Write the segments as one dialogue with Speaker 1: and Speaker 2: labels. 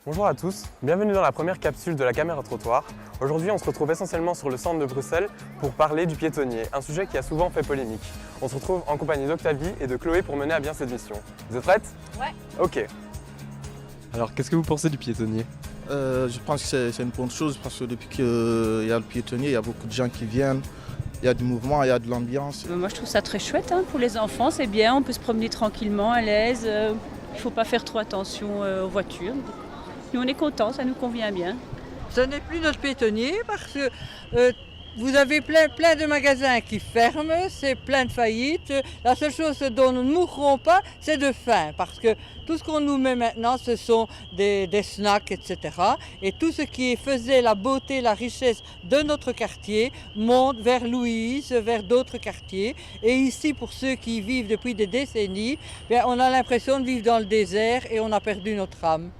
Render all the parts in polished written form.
Speaker 1: Bonjour à tous, bienvenue dans la première capsule de la caméra trottoir. Aujourd'hui, on se retrouve essentiellement sur le centre de Bruxelles pour parler du piétonnier, un sujet qui a souvent fait polémique. On se retrouve en compagnie d'Octavie et de Chloé pour mener à bien cette mission. Vous êtes prêtes?
Speaker 2: Ouais.
Speaker 1: Ok.
Speaker 3: Alors, qu'est-ce que vous pensez du piétonnier?
Speaker 4: Je pense que c'est une bonne chose parce que depuis qu'il y a le piétonnier, il y a beaucoup de gens qui viennent, il y a du mouvement, il y a de l'ambiance.
Speaker 2: Moi je trouve ça très chouette pour les enfants, c'est bien, on peut se promener tranquillement, à l'aise. Il ne faut pas faire trop attention aux voitures. Nous on est contents, ça nous convient bien.
Speaker 5: Ce n'est plus notre piétonnier parce que vous avez plein de magasins qui ferment, c'est plein de faillites. La seule chose dont nous ne mourrons pas, c'est de faim parce que tout ce qu'on nous met maintenant, ce sont des snacks, etc. Et tout ce qui faisait la beauté, la richesse de notre quartier monte vers Louise, vers d'autres quartiers. Et ici, pour ceux qui vivent depuis des décennies, on a l'impression de vivre dans le désert et on a perdu notre âme.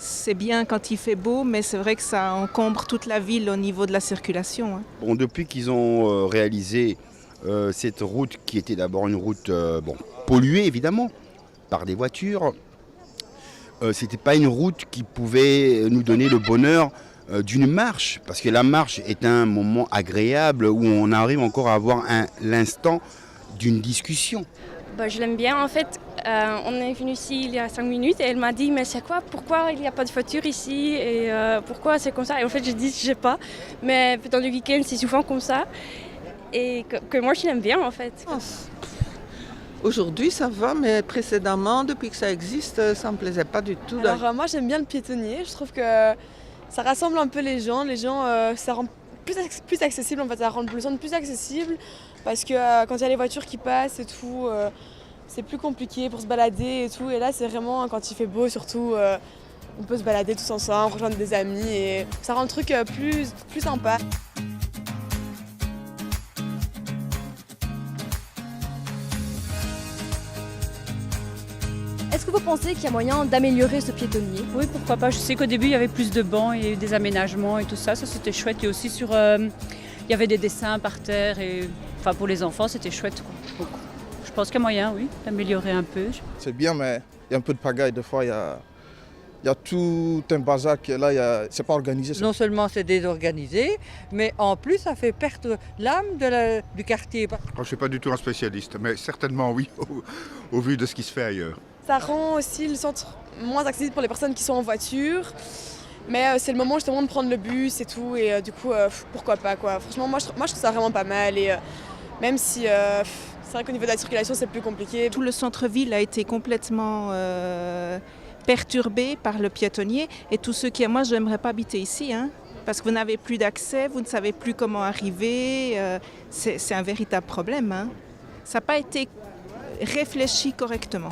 Speaker 6: C'est bien quand il fait beau, mais c'est vrai que ça encombre toute la ville au niveau de la circulation.
Speaker 7: Bon, depuis qu'ils ont réalisé cette route qui était d'abord une route polluée évidemment par des voitures, c'était pas une route qui pouvait nous donner le bonheur d'une marche, parce que la marche est un moment agréable où on arrive encore à avoir l'instant d'une discussion.
Speaker 8: Je l'aime bien en fait. On est venu ici il y a 5 minutes et elle m'a dit mais c'est quoi, pourquoi il n'y a pas de voiture ici et pourquoi c'est comme ça. Et en fait j'ai dit je sais pas, mais pendant le week-end c'est souvent comme ça et que moi je l'aime bien en fait.
Speaker 9: Aujourd'hui ça va, mais précédemment depuis que ça existe ça me plaisait pas du tout.
Speaker 10: Alors moi j'aime bien le piétonnier, je trouve que ça rassemble un peu les gens, ça rend plus accessible en fait, ça rend le zone plus accessible parce que quand il y a les voitures qui passent et tout, c'est plus compliqué pour se balader et tout. Et là c'est vraiment quand il fait beau surtout, on peut se balader tous ensemble, rejoindre des amis et ça rend le truc plus sympa.
Speaker 11: Est-ce que vous pensez qu'il y a moyen d'améliorer ce piétonnier?
Speaker 2: Oui, pourquoi pas. Je sais qu'au début il y avait plus de bancs et des aménagements et tout ça, ça c'était chouette. Et aussi il y avait des dessins par terre et pour les enfants c'était chouette, quoi. Donc, je pense qu'il y a moyen, oui, d'améliorer un peu.
Speaker 4: C'est bien, mais il y a un peu de pagaille. Des fois, il y a tout un bazar qui est là, c'est pas organisé.
Speaker 5: Non seulement c'est désorganisé, mais en plus ça fait perdre l'âme du quartier.
Speaker 12: Je ne suis pas du tout un spécialiste, mais certainement oui, au vu de ce qui se fait ailleurs.
Speaker 10: Ça rend aussi le centre moins accessible pour les personnes qui sont en voiture. Mais c'est le moment justement de prendre le bus et tout, et du coup, pourquoi pas quoi. Franchement, moi je trouve ça vraiment pas mal, et même si c'est vrai qu'au niveau de la circulation c'est plus compliqué.
Speaker 6: Tout le centre-ville a été complètement perturbé par le piétonnier, et tous ceux qui, moi je n'aimerais pas habiter ici, parce que vous n'avez plus d'accès, vous ne savez plus comment arriver, c'est un véritable problème. Ça n'a pas été réfléchi correctement.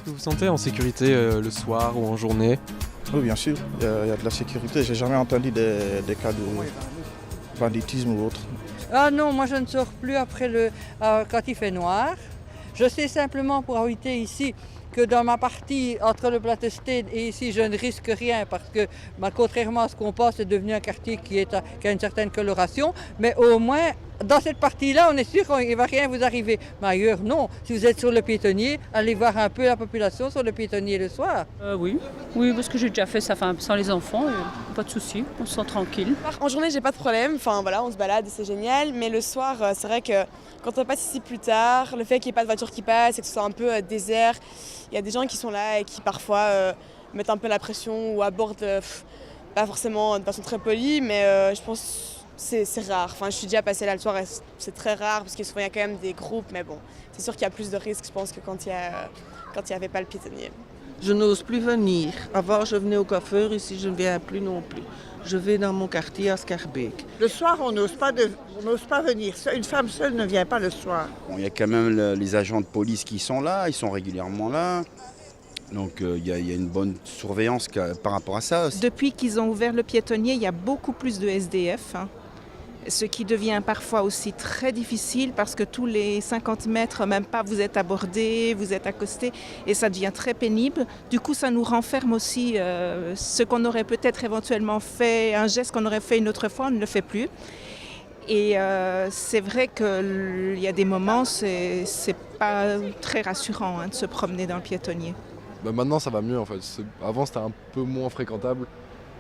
Speaker 3: Vous vous sentez en sécurité le soir ou en journée?
Speaker 4: Oui, bien sûr, il y a de la sécurité. J'ai jamais entendu des cas de banditisme ou autre.
Speaker 5: Ah non, moi je ne sors plus après quand il fait noir. Je sais simplement pour habiter ici que dans ma partie entre le Platestein et ici, je ne risque rien parce que, contrairement à ce qu'on pense, c'est devenu un quartier qui a une certaine coloration. Mais au moins, dans cette partie-là, on est sûr qu'il ne va rien vous arriver. Mais ailleurs, non. Si vous êtes sur le piétonnier, allez voir un peu la population sur le piétonnier le soir.
Speaker 2: Oui, parce que j'ai déjà fait ça sans les enfants, pas de souci, on se sent tranquille.
Speaker 10: En journée j'ai pas de problème, on se balade et c'est génial, mais le soir c'est vrai que quand on passe ici plus tard, le fait qu'il n'y ait pas de voiture qui passe et que ce soit un peu désert, il y a des gens qui sont là et qui parfois mettent un peu la pression ou abordent pas forcément de façon très polie, mais je pense c'est rare. Je suis déjà passée là le soir et c'est très rare parce qu'il y a quand même des groupes, mais bon, c'est sûr qu'il y a plus de risques je pense que quand il n'y avait pas le piétonnier.
Speaker 9: Je n'ose plus venir. Avant je venais au coiffeur, ici je ne viens plus non plus. Je vais dans mon quartier à Schaerbeek.
Speaker 13: Le soir on n'ose pas venir. Une femme seule ne vient pas le soir.
Speaker 7: Bon, il y a quand même les agents de police qui sont là, ils sont régulièrement là. Donc il y a une bonne surveillance par rapport à ça.
Speaker 6: Depuis qu'ils ont ouvert le piétonnier, il y a beaucoup plus de SDF. Ce qui devient parfois aussi très difficile parce que tous les 50 mètres, même pas, vous êtes abordé, vous êtes accosté et ça devient très pénible. Du coup, ça nous renferme aussi ce qu'on aurait peut-être éventuellement fait, un geste qu'on aurait fait une autre fois, on ne le fait plus. Et c'est vrai qu'il y a des moments, c'est pas très rassurant de se promener dans le piétonnier.
Speaker 3: Maintenant ça va mieux en fait. Avant c'était un peu moins fréquentable.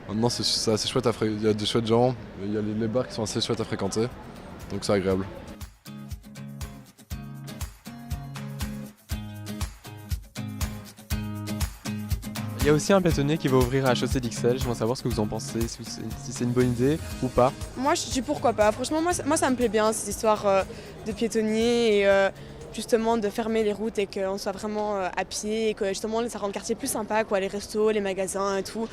Speaker 3: Maintenant c'est assez chouette il y a des chouettes gens, il y a les bars qui sont assez chouettes à fréquenter. Donc c'est agréable.
Speaker 1: Il y a aussi un piétonnier qui va ouvrir à la chaussée d'Ixelles. J'aimerais savoir ce que vous en pensez, si c'est une bonne idée ou pas.
Speaker 10: Moi, je dis pourquoi pas. Franchement, moi ça me plaît bien, cette histoire de piétonniers et justement de fermer les routes et qu'on soit vraiment à pied et que justement ça rend le quartier plus sympa, quoi, les restos, les magasins et tout.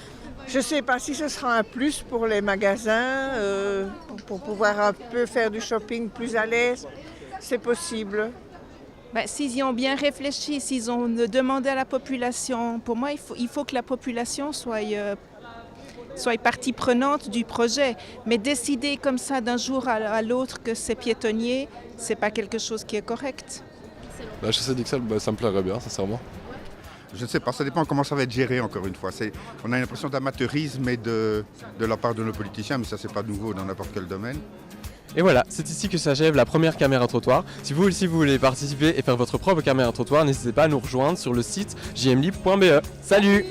Speaker 13: Je ne sais pas si ce sera un plus pour les magasins, pour pouvoir un peu faire du shopping plus à l'aise. C'est possible.
Speaker 6: S'ils y ont bien réfléchi, s'ils ont demandé à la population, pour moi il faut que la population soit partie prenante du projet. Mais décider comme ça d'un jour à l'autre que c'est piétonnier, c'est pas quelque chose qui est correct.
Speaker 3: La chaussée d'Ixelles, ça me plairait bien, sincèrement.
Speaker 12: Je ne sais pas, ça dépend comment ça va être géré encore une fois. On a une impression d'amateurisme et de la part de nos politiciens, mais ça c'est pas nouveau dans n'importe quel domaine.
Speaker 1: Et voilà, c'est ici que s'achève la première caméra trottoir. Si vous aussi vous voulez participer et faire votre propre caméra trottoir, n'hésitez pas à nous rejoindre sur le site jmlib.be. Salut!